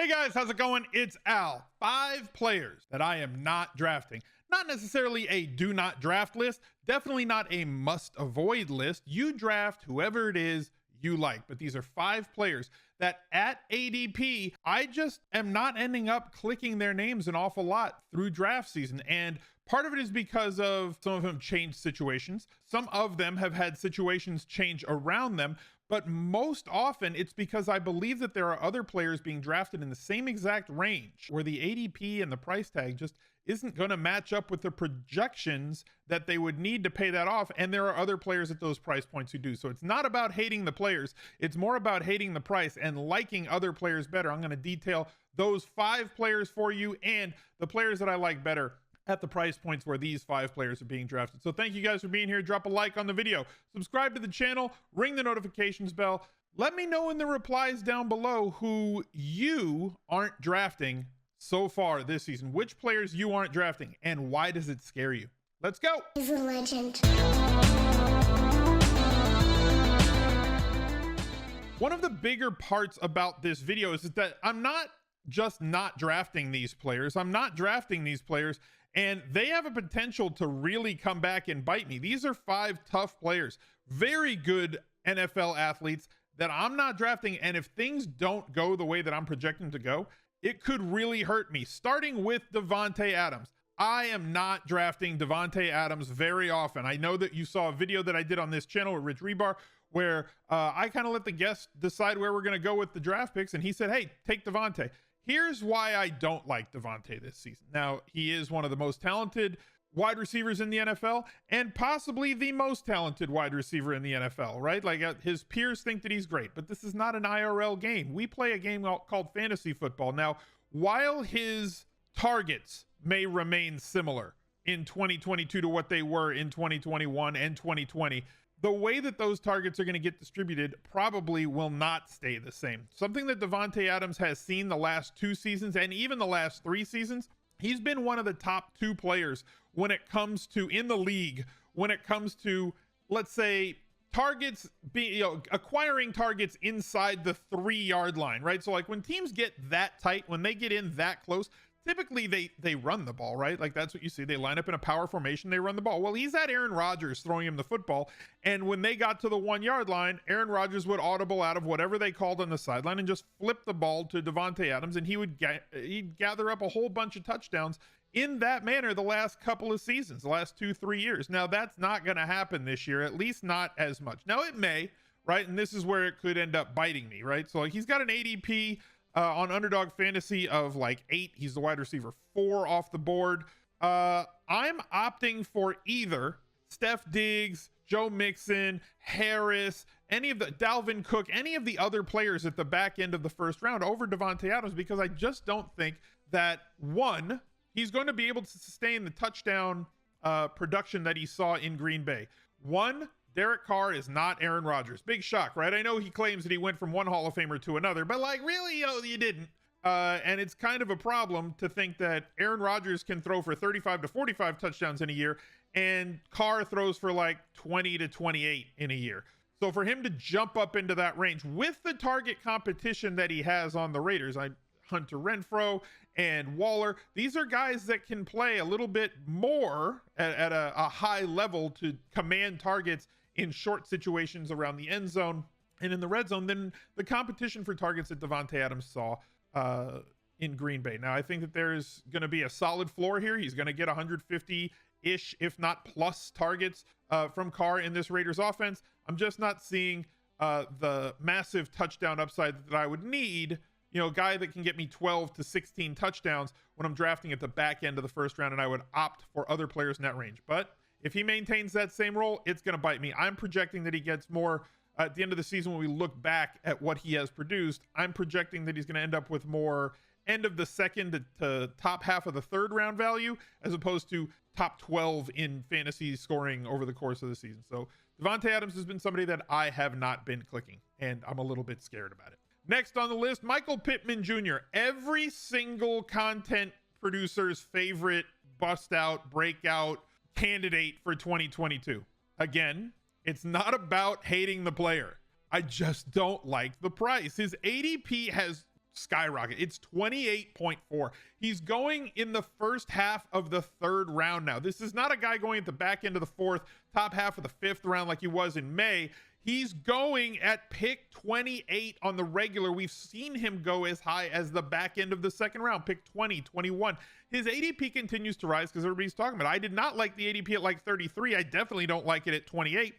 Hey guys, how's it going? It's Al. 5 players that I am not drafting. Not necessarily a do not draft list, definitely not a must avoid list. You draft whoever it is you like, but these are 5 players that at ADP, I just am not ending up clicking their names an awful lot through draft season. And part of it is because of some of them changed situations. Some of them have had situations change around them. But most often it's because I believe that there are other players being drafted in the same exact range where the ADP and the price tag just isn't going to match up with the projections that they would need to pay that off. And there are other players at those price points who do. So it's not about hating the players. It's more about hating the price and liking other players better. I'm going to detail those 5 players for you and the players that I like better at the price points where these 5 players are being drafted. So thank you guys for being here. Drop a like on the video, subscribe to the channel, ring the notifications bell. Let me know in the replies down below who you aren't drafting so far this season, which players you aren't drafting, and why does it scare you? Let's go. He's a legend. One of the bigger parts about this video is that I'm not just not drafting these players. I'm not drafting these players and they have a potential to really come back and bite me. These are 5 tough players, very good NFL athletes that I'm not drafting. And if things don't go the way that I'm projecting to go, it could really hurt me. Starting with Davante Adams. I am not drafting Davante Adams very often. I know that you saw a video that I did on this channel with Rich Rebar where I kind of let the guest decide where we're going to go with the draft picks. And he said, hey, take Davante. Here's why I don't like Davante this season. Now, he is one of the most talented wide receivers in the NFL and possibly the most talented wide receiver in the NFL, right? Like his peers think that he's great, but this is not an IRL game. We play a game called fantasy football. Now, while his targets may remain similar in 2022 to what they were in 2021 and 2020, the way that those targets are going to get distributed probably will not stay the same. Something that Davante Adams has seen the last 2 seasons and even the last 3 seasons, he's been one of the top 2 players when it comes to in the league, when it comes to, let's say, targets acquiring targets inside the 3-yard line, right? So like when teams get that tight, when they get in that close, typically they run the ball, right? Like that's what you see. They line up in a power formation, they run the ball. Well, he's had Aaron Rodgers throwing him the football. And when they got to the 1-yard line, Aaron Rodgers would audible out of whatever they called on the sideline and just flip the ball to Davante Adams. And he'd gather up a whole bunch of touchdowns in that manner the last couple of seasons, the last 2-3 years. Now that's not going to happen this year, at least not as much. Now it may, right? And this is where it could end up biting me, right? So like he's got an ADP on underdog fantasy of like 8. He's the wide receiver 4 off the board. I'm opting for either Steph Diggs, Joe Mixon, Harris, any of the Dalvin Cook, any of the other players at the back end of the first round over Davante Adams, because I just don't think that, one, he's going to be able to sustain the touchdown production that he saw in Green Bay. One, Derek Carr is not Aaron Rodgers. Big shock, right? I know he claims that he went from one Hall of Famer to another, but like really, you didn't. And it's kind of a problem to think that Aaron Rodgers can throw for 35 to 45 touchdowns in a year and Carr throws for like 20 to 28 in a year. So for him to jump up into that range with the target competition that he has on the Raiders, Hunter Renfrow and Waller, these are guys that can play a little bit more at a high level to command targets in short situations around the end zone and in the red zone than the competition for targets that Davante Adams saw in Green Bay. Now, I think that there's going to be a solid floor here. He's going to get 150-ish, if not plus targets from Carr in this Raiders offense. I'm just not seeing the massive touchdown upside that I would need, a guy that can get me 12 to 16 touchdowns when I'm drafting at the back end of the first round, and I would opt for other players in that range. But if he maintains that same role, it's going to bite me. I'm projecting that he gets more at the end of the season. When we look back at what he has produced, I'm projecting that he's going to end up with more end of the second to top half of the 3rd round value, as opposed to top 12 in fantasy scoring over the course of the season. So Davante Adams has been somebody that I have not been clicking, and I'm a little bit scared about it. Next on the list, Michael Pittman Jr. Every single content producer's favorite bust out, breakout candidate for 2022. Again, it's not about hating the player. I just don't like the price. His ADP has skyrocket. It's 28.4. He's going in the first half of the third round now. This is not a guy going at the back end of the fourth, top half of the fifth round like he was in May. He's going at pick 28 on the regular. We've seen him go as high as the back end of the second round, pick 20, 21. His ADP continues to rise because everybody's talking about it. I did not like the ADP at like 33. I definitely don't like it at 28.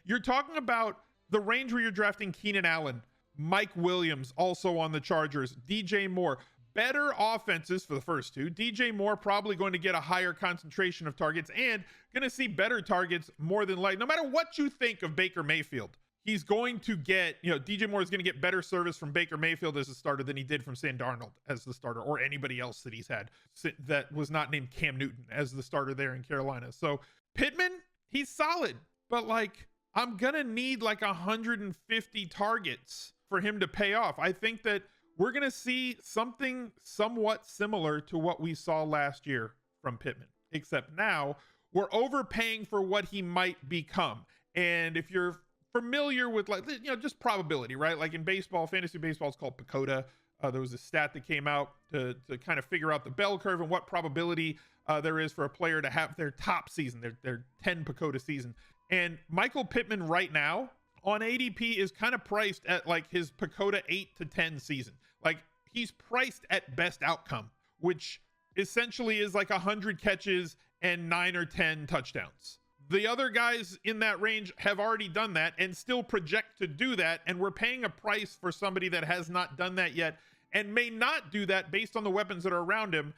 You're talking about the range where you're drafting Keenan Allen, Mike Williams, also on the Chargers, DJ Moore. Better offenses for the first two. DJ Moore probably going to get a higher concentration of targets and going to see better targets more than likely. No matter what you think of Baker Mayfield, he's going to get, DJ Moore is going to get better service from Baker Mayfield as a starter than he did from Sam Darnold as the starter, or anybody else that he's had that was not named Cam Newton as the starter there in Carolina. So Pittman, he's solid, but like, I'm going to need like 150 targets for him to pay off. I think that we're going to see something somewhat similar to what we saw last year from Pittman, except now we're overpaying for what he might become. And if you're familiar with just probability, right? Like in baseball, fantasy baseball, it's called PECOTA. There was a stat that came out to kind of figure out the bell curve and what probability there is for a player to have their top season, their 10 PECOTA season. And Michael Pittman right now on ADP is kind of priced at like his PECOTA 8 to 10 season. Like he's priced at best outcome, which essentially is like 100 catches and 9 or 10 touchdowns. The other guys in that range have already done that and still project to do that. And we're paying a price for somebody that has not done that yet and may not do that based on the weapons that are around him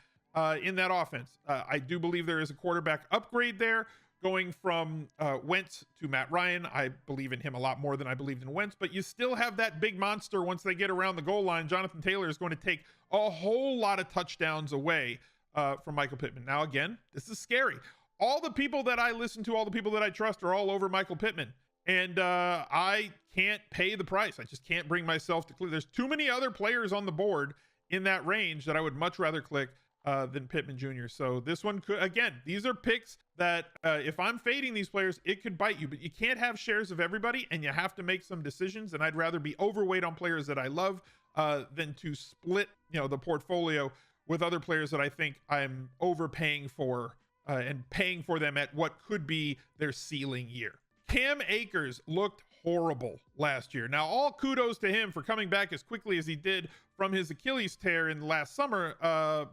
in that offense. I do believe there is a quarterback upgrade there. Going from Wentz to Matt Ryan, I believe in him a lot more than I believed in Wentz, but you still have that big monster once they get around the goal line. Jonathan Taylor is going to take a whole lot of touchdowns away from Michael Pittman. Now, again, this is scary. All the people that I listen to, all the people that I trust are all over Michael Pittman, and I can't pay the price. I just can't bring myself to click. There's too many other players on the board in that range that I would much rather click than Pittman Jr. So this one could, again, these are picks that if I'm fading these players, it could bite you, but you can't have shares of everybody and you have to make some decisions. And I'd rather be overweight on players that I love than to split, the portfolio with other players that I think I'm overpaying for and paying for them at what could be their ceiling year. Cam Akers looked horrible last year. Now, all kudos to him for coming back as quickly as he did from his Achilles tear in last summer,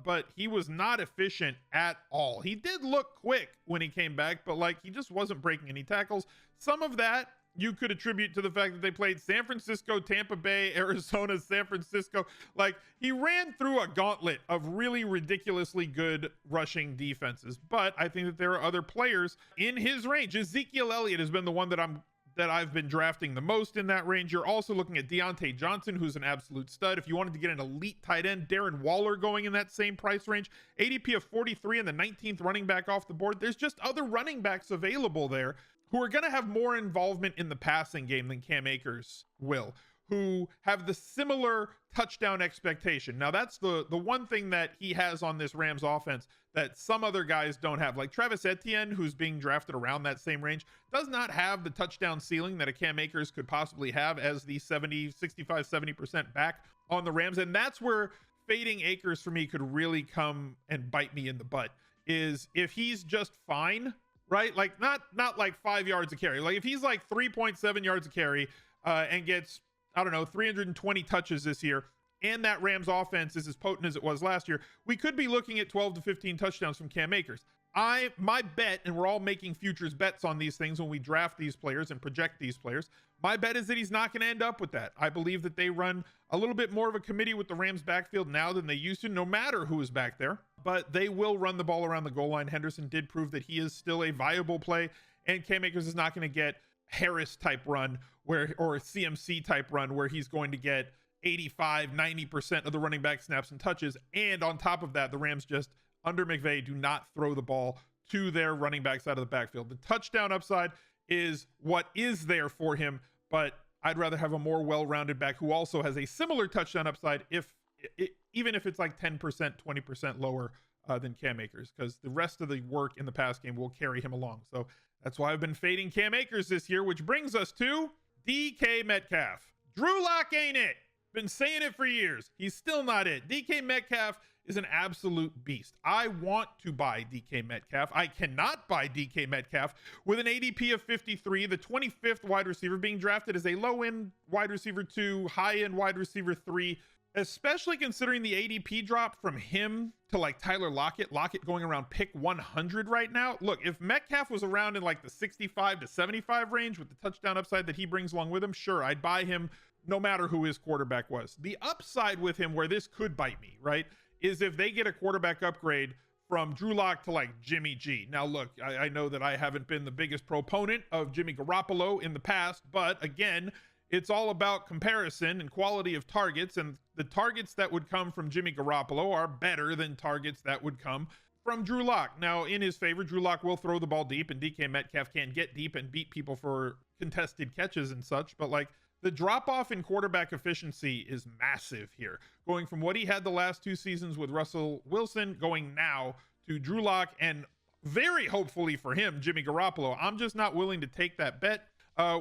but he was not efficient at all. He did look quick when he came back, but like he just wasn't breaking any tackles. Some of that you could attribute to the fact that they played San Francisco, Tampa Bay, Arizona, San Francisco. Like he ran through a gauntlet of really ridiculously good rushing defenses. But I think that there are other players in his range. Ezekiel Elliott has been the one that I've been drafting the most in that range. You're also looking at Deontay Johnson, who's an absolute stud. If you wanted to get an elite tight end, Darren Waller going in that same price range, ADP of 43 and the 19th running back off the board. There's just other running backs available there who are going to have more involvement in the passing game than Cam Akers will, who have the similar touchdown expectation. Now, that's the one thing that he has on this Rams offense that some other guys don't have. Like Travis Etienne, who's being drafted around that same range, does not have the touchdown ceiling that a Cam Akers could possibly have as the 70% back on the Rams. And that's where fading Akers for me could really come and bite me in the butt, is if he's just fine, right? Like not like 5 yards a carry. Like if he's like 3.7 yards a carry and gets, 320 touches this year, and that Rams offense is as potent as it was last year, we could be looking at 12 to 15 touchdowns from Cam Akers. My bet, and we're all making futures bets on these things when we draft these players and project these players, my bet is that he's not going to end up with that. I believe that they run a little bit more of a committee with the Rams backfield now than they used to, no matter who is back there, but they will run the ball around the goal line. Henderson did prove that he is still a viable play, and Cam Akers is not going to get Harris type run or a CMC type run where he's going to get 85-90% of the running back snaps and touches. And on top of that, the Rams just under McVay do not throw the ball to their running backs out of the backfield. The touchdown upside is what is there for him, but I'd rather have a more well-rounded back who also has a similar touchdown upside, even if it's like 10%, 20% lower than Cam Akers, because the rest of the work in the pass game will carry him along. So that's why I've been fading Cam Akers this year, which brings us to DK Metcalf. Drew Lock ain't it. Been saying it for years. He's still not it. DK Metcalf is an absolute beast. I want to buy DK Metcalf. I cannot buy DK Metcalf with an ADP of 53, the 25th wide receiver being drafted as a low-end wide receiver 2, high-end wide receiver 3, especially considering the ADP drop from him to like Tyler Lockett going around pick 100 right now. Look, if Metcalf was around in like the 65 to 75 range with the touchdown upside that he brings along with him, sure, I'd buy him no matter who his quarterback was. The upside with him where this could bite me, right, is if they get a quarterback upgrade from Drew Lock to like Jimmy G. Now, look, I know that I haven't been the biggest proponent of Jimmy Garoppolo in the past, but again, it's all about comparison and quality of targets, and the targets that would come from Jimmy Garoppolo are better than targets that would come from Drew Lock. Now, in his favor, Drew Lock will throw the ball deep, and DK Metcalf can get deep and beat people for contested catches and such, but like, the drop-off in quarterback efficiency is massive here, going from what he had the last 2 seasons with Russell Wilson, going now to Drew Lock, and very hopefully for him, Jimmy Garoppolo. I'm just not willing to take that bet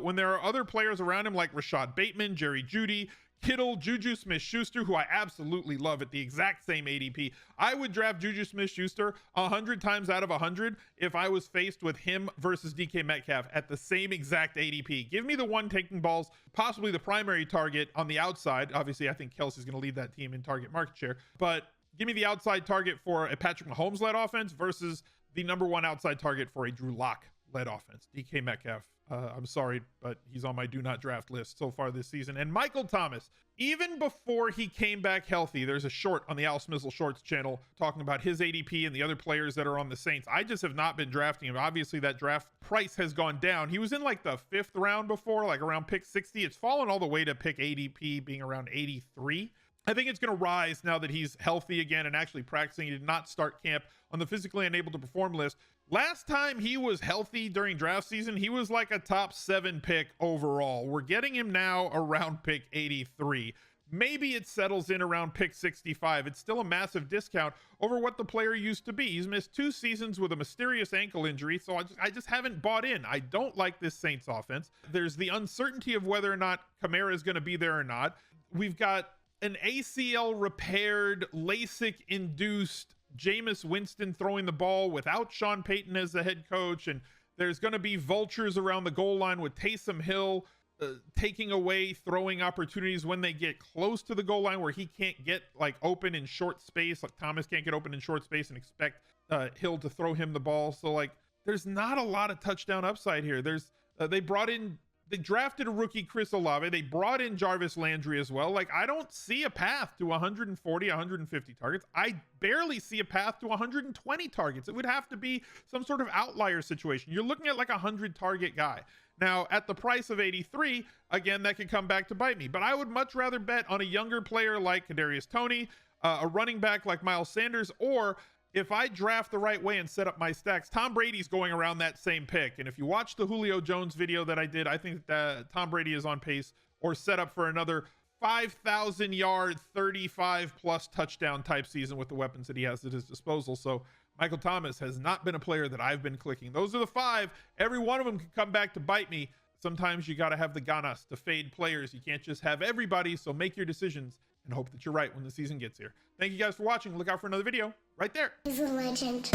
when there are other players around him like Rashad Bateman, Jerry Jeudy, Kittle, Juju Smith-Schuster, who I absolutely love at the exact same ADP. I would draft Juju Smith-Schuster 100 times out of 100 if I was faced with him versus DK Metcalf at the same exact ADP. Give me the one taking balls, possibly the primary target on the outside. Obviously, I think Kelsey's going to lead that team in target market share, but give me the outside target for a Patrick Mahomes-led offense versus the number 1 outside target for a Drew Lock-led offense. DK Metcalf. I'm sorry, but he's on my do not draft list so far this season. And Michael Thomas, even before he came back healthy, there's a short on the Smizzle Shorts channel talking about his ADP and the other players that are on the Saints. I just have not been drafting him. Obviously, that draft price has gone down. He was in like the 5th round before, like around pick 60. It's fallen all the way to pick ADP being around 83. I think it's going to rise now that he's healthy again and actually practicing. He did not start camp on the physically unable to perform list. Last time he was healthy during draft season, he was like a top 7 pick overall. We're getting him now around pick 83. Maybe it settles in around pick 65. It's still a massive discount over what the player used to be. He's missed 2 seasons with a mysterious ankle injury, so I just haven't bought in. I don't like this Saints offense. There's the uncertainty of whether or not Kamara is going to be there or not. We've got an ACL repaired, LASIK induced Jameis Winston throwing the ball without Sean Payton as the head coach, and there's going to be vultures around the goal line with Taysom Hill taking away throwing opportunities when they get close to the goal line where he can't get like open in short space, like Thomas can't get open in short space and expect Hill to throw him the ball. So like there's not a lot of touchdown upside here. There's they drafted a rookie, Chris Olave. They brought in Jarvis Landry as well. Like, I don't see a path to 140, 150 targets. I barely see a path to 120 targets. It would have to be some sort of outlier situation. You're looking at like a 100 target guy. Now, at the price of 83, again, that could come back to bite me. But I would much rather bet on a younger player like Kadarius Toney, a running back like Miles Sanders, or if I draft the right way and set up my stacks, Tom Brady's going around that same pick. And if you watch the Julio Jones video that I did, I think that Tom Brady is on pace or set up for another 5,000 yard, 35 plus touchdown type season with the weapons that he has at his disposal. So Michael Thomas has not been a player that I've been clicking. Those are the 5. Every one of them can come back to bite me. Sometimes you got to have the ganas to fade players. You can't just have everybody. So make your decisions and hope that you're right when the season gets here. Thank you guys for watching. Look out for another video right there. He's a legend.